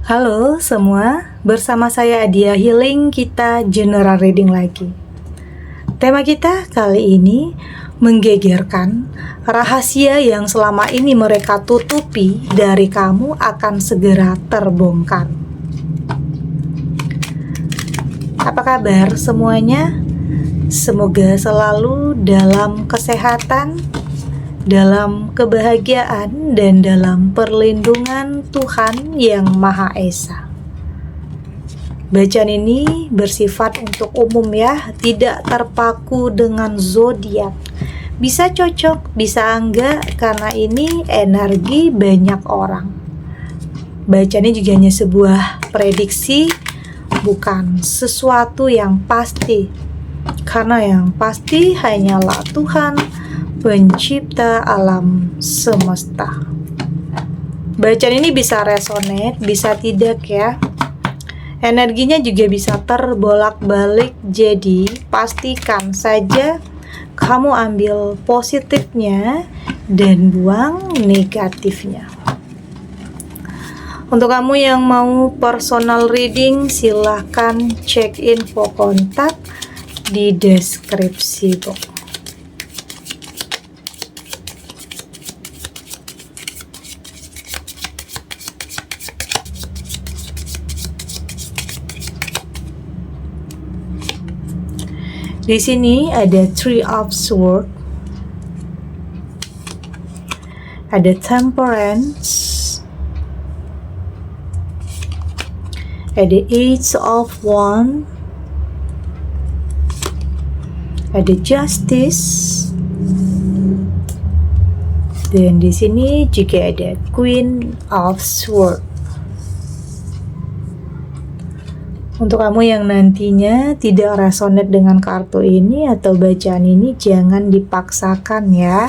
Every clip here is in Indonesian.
Halo semua, bersama saya Adia Healing, kita general reading lagi. Tema kita kali ini menggegerkan, rahasia yang selama ini mereka tutupi dari kamu akan segera terbongkar. Apa kabar semuanya? Semoga selalu dalam kesehatan, dalam kebahagiaan, dan dalam perlindungan Tuhan Yang Maha Esa. Bacaan ini bersifat untuk umum ya, tidak terpaku dengan zodiak. Bisa cocok, bisa enggak, karena ini energi banyak orang. Bacaan ini juga hanya sebuah prediksi, bukan sesuatu yang pasti. Karena yang pasti hanyalah Tuhan, pencipta alam semesta. Bacaan ini bisa resonate, bisa tidak ya. Energinya juga bisa terbolak-balik, jadi pastikan saja kamu ambil positifnya dan buang negatifnya. Untuk kamu yang mau personal reading, silahkan cek info kontak di deskripsi box. Di sini ada Three of Swords, ada Temperance, ada Eight of Wands, ada Justice, dan di sini juga ada Queen of Swords. Untuk kamu yang nantinya tidak resonate dengan kartu ini atau bacaan ini, jangan dipaksakan ya.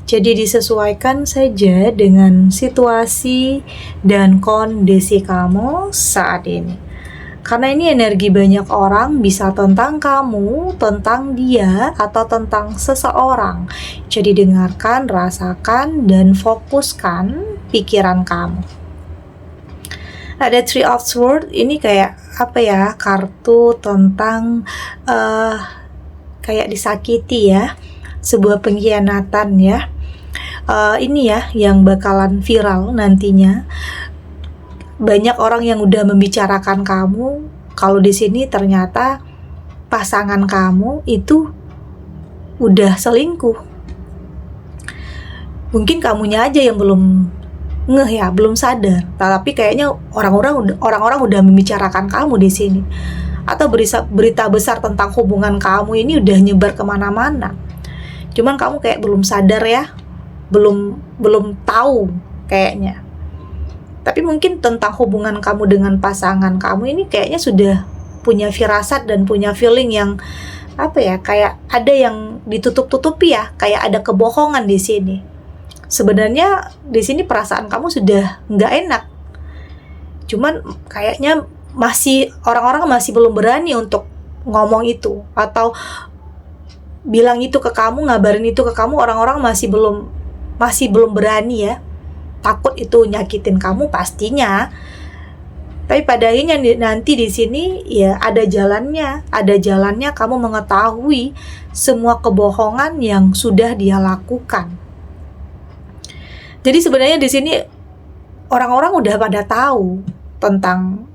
Jadi disesuaikan saja dengan situasi dan kondisi kamu saat ini. Karena ini energi banyak orang, bisa tentang kamu, tentang dia, atau tentang seseorang. Jadi dengarkan, rasakan, dan fokuskan pikiran kamu. Ada Three of Swords, ini kayak apa ya, kartu tentang kayak disakiti ya, sebuah pengkhianatan ya. Ini ya yang bakalan viral nantinya. Banyak orang yang udah membicarakan kamu kalau di sini ternyata pasangan kamu itu udah selingkuh. Mungkin kamunya aja yang belum ngeh ya, belum sadar. Tapi kayaknya orang-orang udah membicarakan kamu di sini. Atau berita besar tentang hubungan kamu ini udah nyebar kemana-mana. Cuman kamu kayak belum sadar ya, belum tahu kayaknya. Tapi mungkin tentang hubungan kamu dengan pasangan kamu ini kayaknya sudah punya firasat dan punya feeling yang apa ya, kayak ada yang ditutup-tutupi ya, kayak ada kebohongan di sini. Sebenarnya di sini perasaan kamu sudah nggak enak. Cuman kayaknya orang-orang masih belum berani untuk ngomong itu atau bilang itu ke kamu, ngabarin itu ke kamu. Orang-orang masih belum berani ya. Takut itu nyakitin kamu pastinya. Tapi pada akhirnya nanti di sini ya ada jalannya kamu mengetahui semua kebohongan yang sudah dia lakukan. Jadi sebenarnya di sini orang-orang udah pada tahu tentang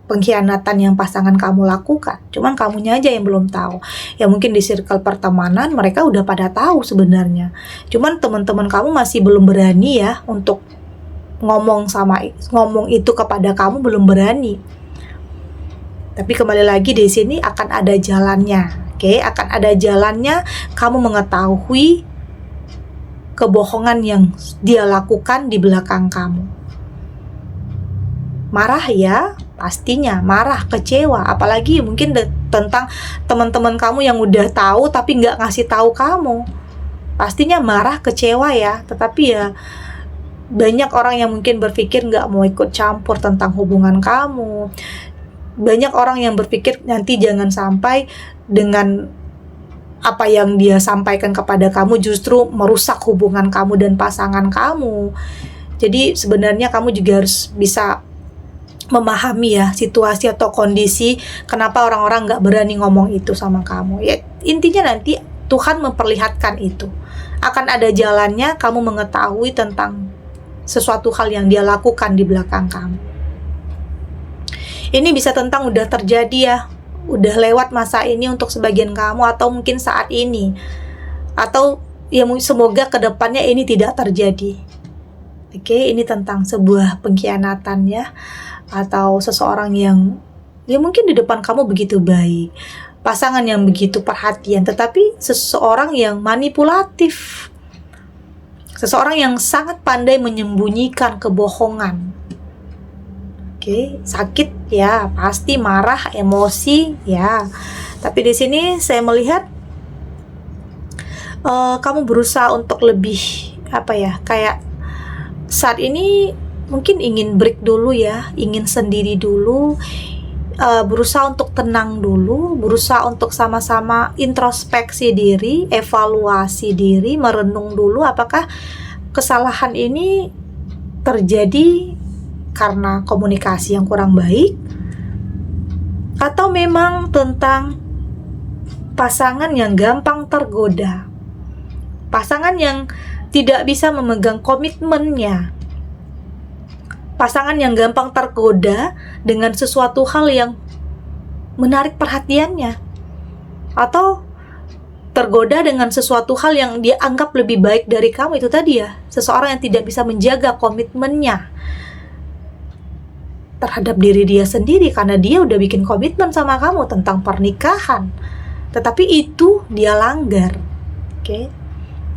pengkhianatan yang pasangan kamu lakukan. Cuman kamunya aja yang belum tahu. Ya mungkin di circle pertemanan mereka udah pada tahu sebenarnya. Cuman teman-teman kamu masih belum berani ya untuk ngomong itu kepada kamu, belum berani. Tapi kembali lagi di sini akan ada jalannya. Oke, akan ada jalannya kamu mengetahui kebohongan yang dia lakukan di belakang kamu. Marah ya, pastinya marah, kecewa. Apalagi mungkin tentang teman-teman kamu yang udah tahu tapi nggak ngasih tahu kamu. Pastinya marah, kecewa ya. Tetapi ya banyak orang yang mungkin berpikir nggak mau ikut campur tentang hubungan kamu. Banyak orang yang berpikir nanti jangan sampai dengan apa yang dia sampaikan kepada kamu justru merusak hubungan kamu dan pasangan kamu. Jadi sebenarnya kamu juga harus bisa memahami ya situasi atau kondisi kenapa orang-orang nggak berani ngomong itu sama kamu. Ya intinya nanti Tuhan memperlihatkan itu. Akan ada jalannya kamu mengetahui tentang sesuatu hal yang dia lakukan di belakang kamu. Ini bisa tentang udah terjadi ya, udah lewat masa ini untuk sebagian kamu, atau mungkin saat ini, atau ya semoga kedepannya ini tidak terjadi. Oke, ini tentang sebuah pengkhianatan ya, atau seseorang yang ya mungkin di depan kamu begitu baik, pasangan yang begitu perhatian, tetapi seseorang yang manipulatif, seseorang yang sangat pandai menyembunyikan kebohongan. Oke, sakit ya, pasti marah, emosi ya. Tapi di sini saya melihat kamu berusaha untuk lebih kayak saat ini mungkin ingin break dulu ya, ingin sendiri dulu, berusaha untuk tenang dulu, berusaha untuk sama-sama introspeksi diri, evaluasi diri, merenung dulu apakah kesalahan ini terjadi karena komunikasi yang kurang baik, atau memang tentang pasangan yang gampang tergoda, pasangan yang tidak bisa memegang komitmennya, pasangan yang gampang tergoda dengan sesuatu hal yang menarik perhatiannya, atau tergoda dengan sesuatu hal yang dia anggap lebih baik dari kamu. Itu tadi ya, seseorang yang tidak bisa menjaga komitmennya terhadap diri dia sendiri karena dia udah bikin komitmen sama kamu tentang pernikahan, tetapi itu dia langgar. Oke.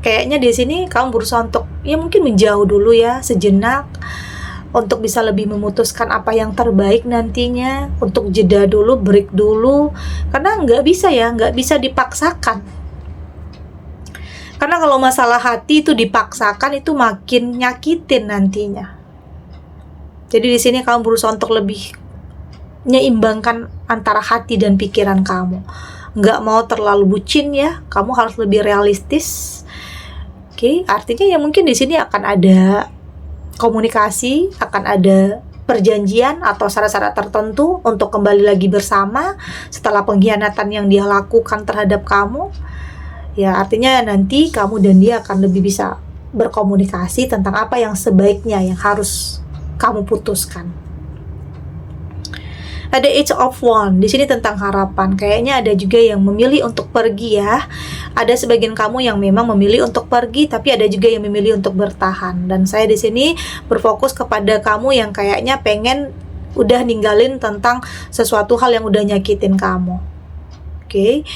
Kayaknya di sini kamu berusaha untuk ya mungkin menjauh dulu ya sejenak, untuk bisa lebih memutuskan apa yang terbaik nantinya, untuk jeda dulu, break dulu, karena nggak bisa dipaksakan. Karena kalau masalah hati itu dipaksakan itu makin nyakitin nantinya. Jadi di sini kamu berusaha untuk lebih menyeimbangkan antara hati dan pikiran kamu. Nggak mau terlalu bucin ya, kamu harus lebih realistis. Oke, artinya ya mungkin di sini akan ada komunikasi, akan ada perjanjian atau syarat-syarat tertentu untuk kembali lagi bersama setelah pengkhianatan yang dia lakukan terhadap kamu. Ya artinya nanti kamu dan dia akan lebih bisa berkomunikasi tentang apa yang sebaiknya yang harus kamu putuskan. Ada Age of Wands di sini tentang harapan. Kayaknya ada juga yang memilih untuk pergi ya. Ada sebagian kamu yang memang memilih untuk pergi, tapi ada juga yang memilih untuk bertahan. Dan saya di sini berfokus kepada kamu yang kayaknya pengen udah ninggalin tentang sesuatu hal yang udah nyakitin kamu. Oke.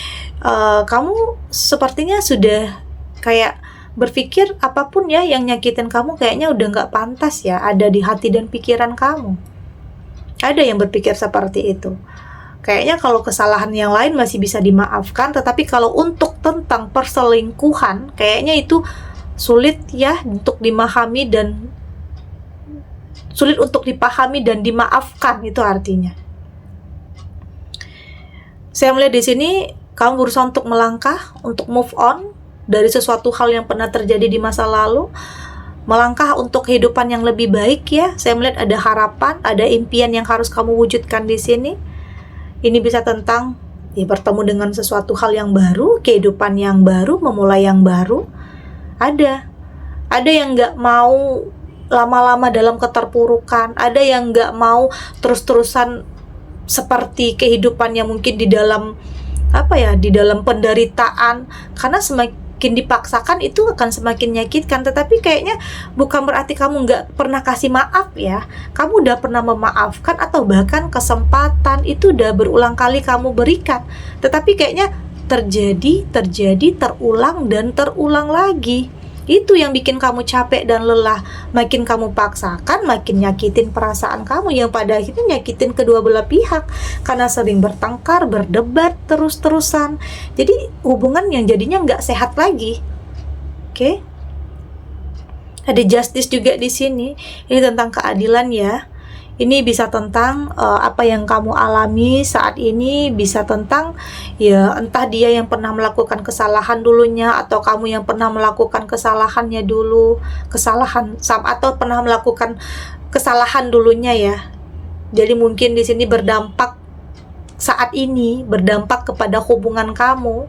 Kamu sepertinya sudah kayak berpikir apapun ya yang nyakitin kamu kayaknya udah gak pantas ya ada di hati dan pikiran kamu. Ada yang berpikir seperti itu. Kayaknya kalau kesalahan yang lain masih bisa dimaafkan, tetapi kalau untuk tentang perselingkuhan kayaknya itu sulit ya untuk dimahami dan sulit untuk dipahami dan dimaafkan, itu artinya. Saya melihat di sini kamu berusaha untuk melangkah, untuk move on dari sesuatu hal yang pernah terjadi di masa lalu, melangkah untuk kehidupan yang lebih baik ya. Saya melihat ada harapan, ada impian yang harus kamu wujudkan di sini. Ini bisa tentang ya bertemu dengan sesuatu hal yang baru, kehidupan yang baru, memulai yang baru. Ada yang nggak mau lama-lama dalam keterpurukan, ada yang nggak mau terus-terusan seperti kehidupan yang mungkin di dalam di dalam penderitaan, karena semakin dipaksakan itu akan semakin menyakitkan. Tetapi kayaknya bukan berarti kamu nggak pernah kasih maaf ya. Kamu udah pernah memaafkan, atau bahkan kesempatan itu udah berulang kali kamu berikan, tetapi kayaknya terjadi, terulang dan terulang lagi. Itu yang bikin kamu capek dan lelah. Makin kamu paksakan, makin nyakitin perasaan kamu, yang pada akhirnya nyakitin kedua belah pihak, karena sering bertengkar, berdebat terus-terusan. Jadi hubungan yang jadinya nggak sehat lagi. Oke? Ada justice juga di sini. Ini tentang keadilan ya. Ini bisa tentang apa yang kamu alami saat ini, bisa tentang ya entah dia yang pernah melakukan kesalahan dulunya, atau kamu yang pernah melakukan kesalahannya dulu, atau pernah melakukan kesalahan dulunya ya. Jadi mungkin di sini berdampak saat ini, berdampak kepada hubungan kamu.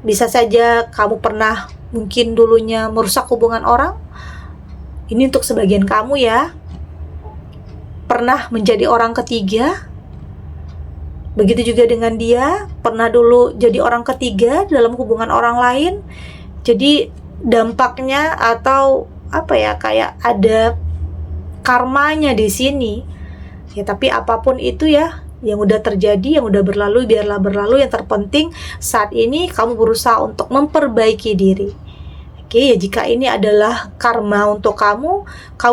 Bisa saja kamu pernah mungkin dulunya merusak hubungan orang. Ini untuk sebagian kamu ya. Pernah menjadi orang ketiga. Begitu juga dengan dia, pernah dulu jadi orang ketiga dalam hubungan orang lain. Jadi dampaknya atau apa ya, kayak ada karmanya di sini. Ya, tapi apapun itu ya, yang udah terjadi, yang udah berlalu, biarlah berlalu. Yang terpenting saat ini kamu berusaha untuk memperbaiki diri. Oke, ya jika ini adalah karma untuk kamu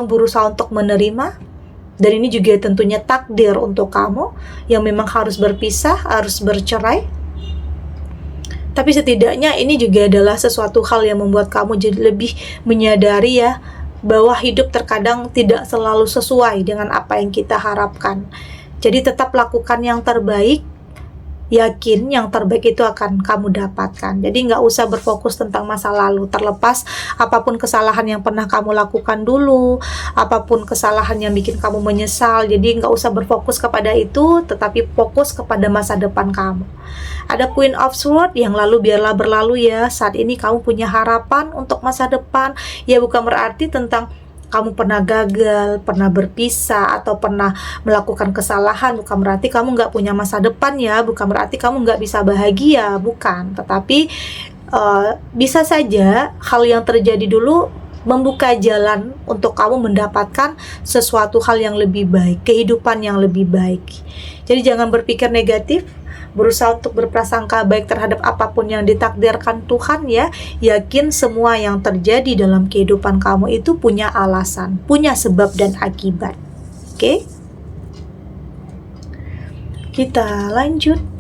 berusaha untuk menerima. Dan ini juga tentunya takdir untuk kamu yang memang harus berpisah, harus bercerai. Tapi setidaknya ini juga adalah sesuatu hal yang membuat kamu jadi lebih menyadari ya, bahwa hidup terkadang tidak selalu sesuai dengan apa yang kita harapkan. Jadi tetap lakukan yang terbaik, yakin yang terbaik itu akan kamu dapatkan. Jadi nggak usah berfokus tentang masa lalu, terlepas apapun kesalahan yang pernah kamu lakukan dulu, apapun kesalahan yang bikin kamu menyesal. Jadi nggak usah berfokus kepada itu, tetapi fokus kepada masa depan kamu. Ada Queen of Swords yang lalu biarlah berlalu ya. Saat ini kamu punya harapan untuk masa depan. Ya bukan berarti tentang kamu pernah gagal, pernah berpisah, atau pernah melakukan kesalahan. Bukan berarti kamu nggak punya masa depan ya. Bukan berarti kamu nggak bisa bahagia, bukan. Tetapi bisa saja hal yang terjadi dulu membuka jalan untuk kamu mendapatkan sesuatu hal yang lebih baik, kehidupan yang lebih baik. Jadi jangan berpikir negatif, berusaha untuk berprasangka baik terhadap apapun yang ditakdirkan Tuhan ya. Yakin semua yang terjadi dalam kehidupan kamu itu punya alasan, punya sebab dan akibat. Oke? Kita lanjut.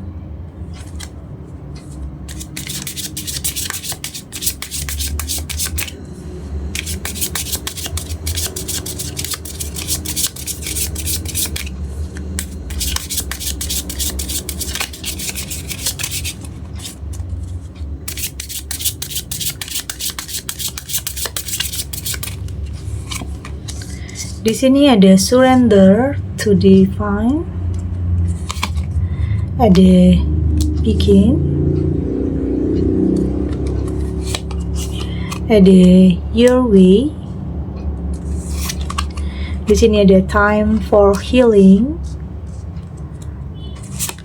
Di sini ada surrender to divine, ada begin, ada your way. Di sini ada time for healing,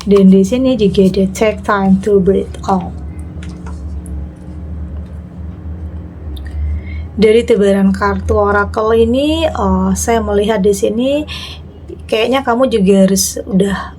dan di sini juga ada take time to breathe out. Dari tebaran kartu oracle ini, saya melihat di sini kayaknya kamu juga harus udah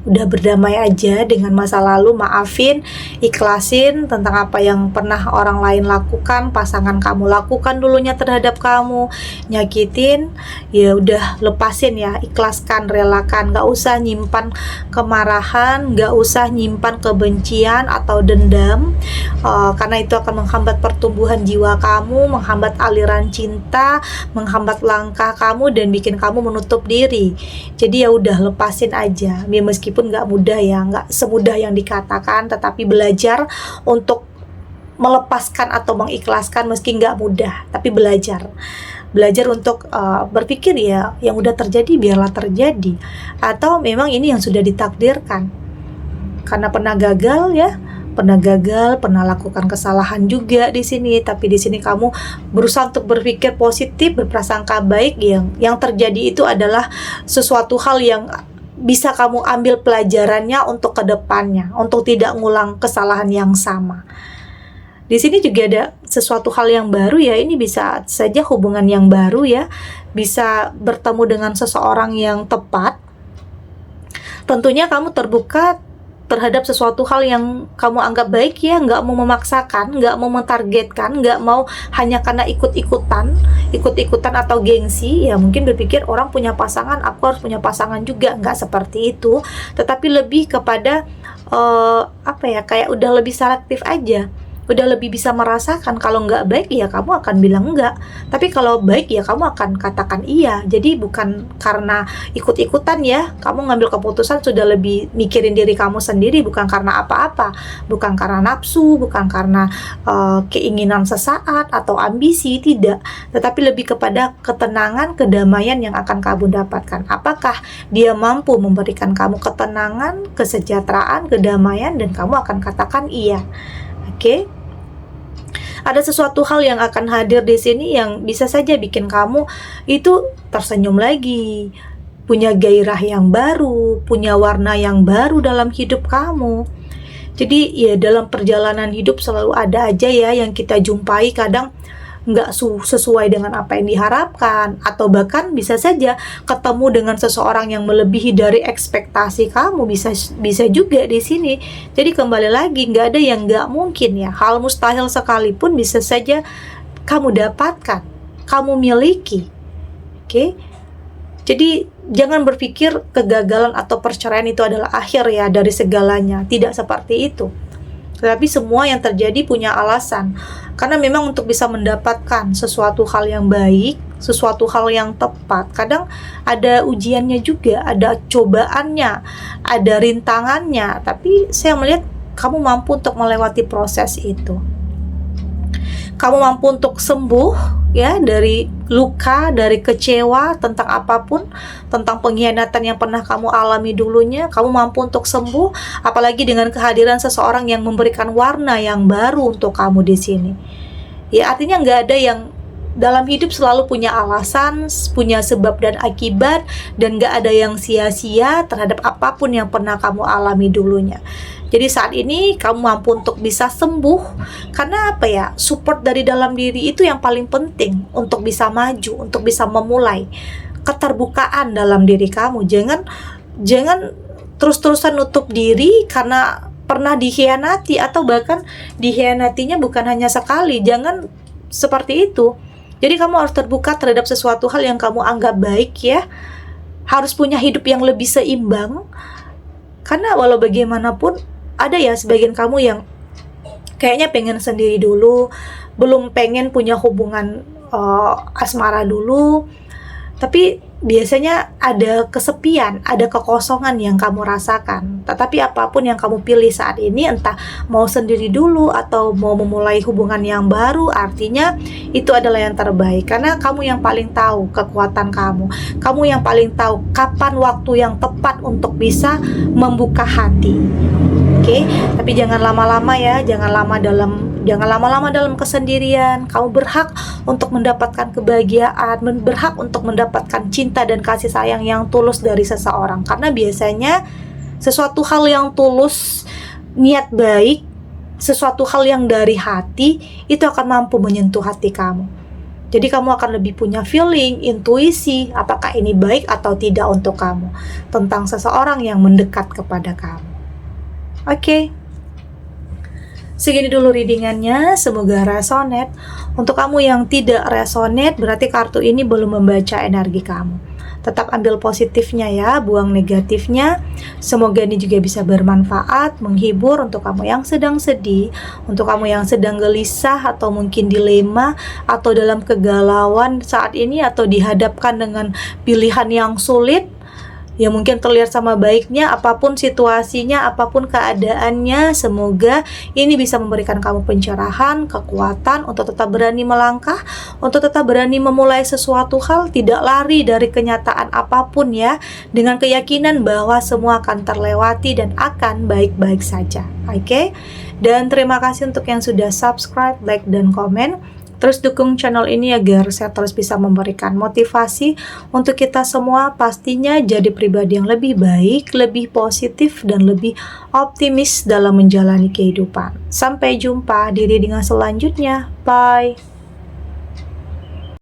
udah berdamai aja dengan masa lalu, maafin, ikhlasin tentang apa yang pernah orang lain lakukan, pasangan kamu lakukan dulunya terhadap kamu, nyakitin, ya udah lepasin ya, ikhlaskan, relakan, gak usah nyimpan kemarahan, gak usah nyimpan kebencian atau dendam, karena itu akan menghambat pertumbuhan jiwa kamu, menghambat aliran cinta, menghambat langkah kamu, dan bikin kamu menutup diri. Jadi ya udah lepasin aja, ya meskipun nggak mudah ya, nggak semudah yang dikatakan, tetapi belajar untuk melepaskan atau mengikhlaskan meski nggak mudah, tapi belajar untuk berpikir ya yang udah terjadi biarlah terjadi, atau memang ini yang sudah ditakdirkan. Karena pernah gagal, pernah lakukan kesalahan juga di sini, tapi di sini kamu berusaha untuk berpikir positif, berprasangka baik. Yang terjadi itu adalah sesuatu hal yang bisa kamu ambil pelajarannya untuk kedepannya, untuk tidak ngulang kesalahan yang sama. Di sini juga ada sesuatu hal yang baru ya, ini bisa saja hubungan yang baru ya, bisa bertemu dengan seseorang yang tepat. Tentunya kamu terbuka terhadap sesuatu hal yang kamu anggap baik ya, nggak mau memaksakan, nggak mau mentargetkan, nggak mau hanya karena ikut-ikutan atau gengsi ya, mungkin berpikir orang punya pasangan, aku harus punya pasangan juga, nggak seperti itu, tetapi lebih kepada kayak udah lebih selektif aja. udah lebih bisa merasakan. Kalau nggak baik ya kamu akan bilang enggak, tapi kalau baik ya kamu akan katakan iya. Jadi bukan karena ikut-ikutan ya, kamu ngambil keputusan sudah lebih mikirin diri kamu sendiri, bukan karena apa-apa, bukan karena nafsu, bukan karena keinginan sesaat atau ambisi, tidak, tetapi lebih kepada ketenangan, kedamaian yang akan kamu dapatkan. Apakah dia mampu memberikan kamu ketenangan, kesejahteraan, kedamaian, dan kamu akan katakan iya. Oke? Ada sesuatu hal yang akan hadir di sini yang bisa saja bikin kamu itu tersenyum lagi, punya gairah yang baru, punya warna yang baru dalam hidup kamu. Jadi ya dalam perjalanan hidup selalu ada aja ya yang kita jumpai, kadang nggak sesuai dengan apa yang diharapkan, atau bahkan bisa saja ketemu dengan seseorang yang melebihi dari ekspektasi kamu, bisa juga di sini. Jadi kembali lagi, nggak ada yang nggak mungkin ya, hal mustahil sekalipun bisa saja kamu dapatkan, kamu miliki. Oke? Jadi jangan berpikir kegagalan atau perceraian itu adalah akhir ya dari segalanya, tidak seperti itu. Tetapi semua yang terjadi punya alasan. Karena memang untuk bisa mendapatkan sesuatu hal yang baik, sesuatu hal yang tepat, kadang ada ujiannya juga, ada cobaannya, ada rintangannya. Tapi saya melihat kamu mampu untuk melewati proses itu. Kamu mampu untuk sembuh ya dari luka, dari kecewa tentang apapun, tentang pengkhianatan yang pernah kamu alami dulunya. Kamu mampu untuk sembuh, apalagi dengan kehadiran seseorang yang memberikan warna yang baru untuk kamu di sini. Ya artinya nggak ada yang dalam hidup selalu punya alasan, punya sebab dan akibat, dan nggak ada yang sia-sia terhadap apapun yang pernah kamu alami dulunya. Jadi saat ini kamu mampu untuk bisa sembuh, karena apa ya, support dari dalam diri itu yang paling penting untuk bisa maju, untuk bisa memulai. Keterbukaan dalam diri kamu, jangan terus-terusan nutup diri karena pernah dikhianati, atau bahkan dikhianatinya bukan hanya sekali. Jangan seperti itu. Jadi kamu harus terbuka terhadap sesuatu hal yang kamu anggap baik ya. Harus punya hidup yang lebih seimbang. Karena walau bagaimanapun ada ya sebagian kamu yang kayaknya pengen sendiri dulu, belum pengen punya hubungan asmara dulu. Tapi biasanya ada kesepian, ada kekosongan yang kamu rasakan. Tetapi apapun yang kamu pilih saat ini, entah mau sendiri dulu atau mau memulai hubungan yang baru, artinya itu adalah yang terbaik. Karena kamu yang paling tahu kekuatan kamu. Kamu yang paling tahu kapan waktu yang tepat untuk bisa membuka hati. Oke, tapi jangan lama-lama ya, jangan lama-lama dalam kesendirian. Kamu berhak untuk mendapatkan kebahagiaan, berhak untuk mendapatkan cinta dan kasih sayang yang tulus dari seseorang. Karena biasanya sesuatu hal yang tulus, niat baik, sesuatu hal yang dari hati, itu akan mampu menyentuh hati kamu. Jadi kamu akan lebih punya feeling, intuisi, apakah ini baik atau tidak untuk kamu, tentang seseorang yang mendekat kepada kamu. Oke. Segini dulu readingannya, semoga resonate. Untuk kamu yang tidak resonate, berarti kartu ini belum membaca energi kamu. Tetap ambil positifnya ya, buang negatifnya. Semoga ini juga bisa bermanfaat, menghibur untuk kamu yang sedang sedih, untuk kamu yang sedang gelisah atau mungkin dilema atau dalam kegalauan saat ini, atau dihadapkan dengan pilihan yang sulit. Ya mungkin terlihat sama baiknya, apapun situasinya, apapun keadaannya, semoga ini bisa memberikan kamu pencerahan, kekuatan untuk tetap berani melangkah, untuk tetap berani memulai sesuatu hal, tidak lari dari kenyataan apapun ya, dengan keyakinan bahwa semua akan terlewati dan akan baik-baik saja. Oke? Dan terima kasih untuk yang sudah subscribe, like, dan komen. Terus dukung channel ini agar saya terus bisa memberikan motivasi untuk kita semua pastinya jadi pribadi yang lebih baik, lebih positif, dan lebih optimis dalam menjalani kehidupan. Sampai jumpa di readingan selanjutnya. Bye!